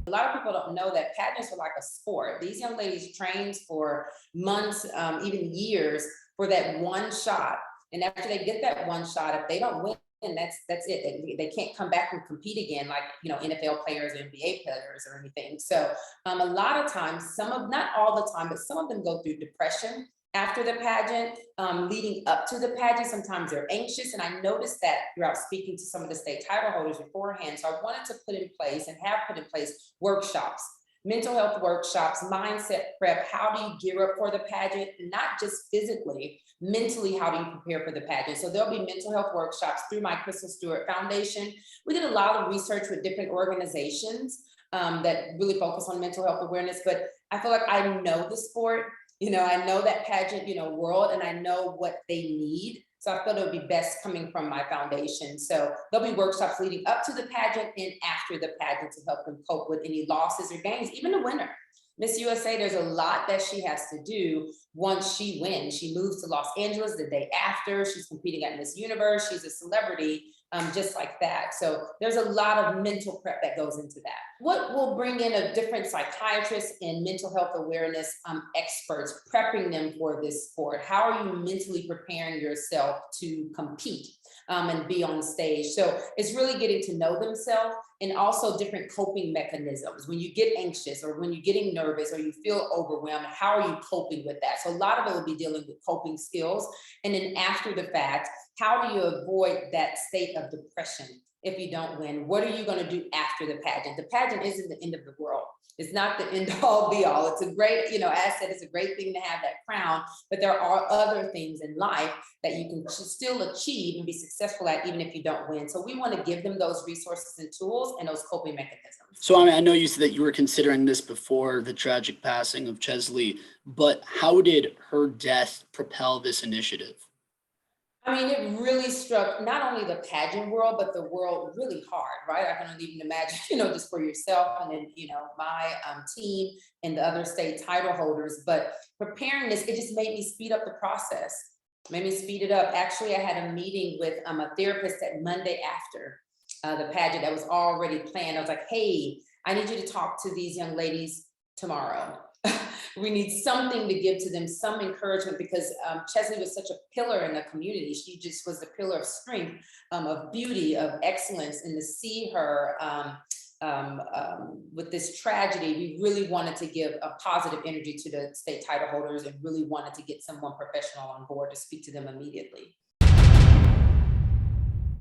A lot of people don't know that pageants are like a sport. These young ladies train for months, even years, for that one shot. And after they get that one shot, if they don't win, that's it. They can't come back and compete again, like NFL players or NBA players or anything. So a lot of times, not all the time, but some of them go through depression after the pageant, leading up to the pageant. Sometimes they're anxious. And I noticed that throughout speaking to some of the state title holders beforehand. So I wanted to put in place and have put in place workshops, mental health workshops, mindset prep. How do you gear up for the pageant? And not just physically, mentally, how do you prepare for the pageant? So there'll be mental health workshops through my Crystal Stewart Foundation. We did a lot of research with different organizations that really focus on mental health awareness, but I feel like I know the sport. I know that pageant, world, and I know what they need. So I felt it would be best coming from my foundation. So there'll be workshops leading up to the pageant and after the pageant to help them cope with any losses or gains, even the winner. Miss USA, there's a lot that she has to do once she wins. She moves to Los Angeles the day after. She's competing at Miss Universe. She's a celebrity, just like that. So there's a lot of mental prep that goes into that. What will bring in a different psychiatrist and mental health awareness experts, prepping them for this sport? How are you mentally preparing yourself to compete and be on stage? So it's really getting to know themselves, and also different coping mechanisms. When you get anxious or when you're getting nervous or you feel overwhelmed, how are you coping with that? So a lot of it will be dealing with coping skills. And then after the fact, how do you avoid that state of depression if you don't win? What are you going to do after the pageant? The pageant isn't the end of the world. It's not the end all be all. It's a great, as I said, it's a great thing to have that crown, but there are other things in life that you can still achieve and be successful at, even if you don't win. So we want to give them those resources and tools and those coping mechanisms. So I know you said that you were considering this before the tragic passing of Cheslie, but how did her death propel this initiative? I mean, it really struck not only the pageant world, but the world really hard, right? I can only even imagine, just for yourself and then, my team and the other state title holders. But preparing this, it just made me speed up the process, made me speed it up. Actually, I had a meeting with a therapist that Monday after the pageant that was already planned. I was like, hey, I need you to talk to these young ladies tomorrow. We need something to give to them, some encouragement, because Cheslie was such a pillar in the community. She just was the pillar of strength, of beauty, of excellence. And to see her with this tragedy, we really wanted to give a positive energy to the state title holders and really wanted to get someone professional on board to speak to them immediately.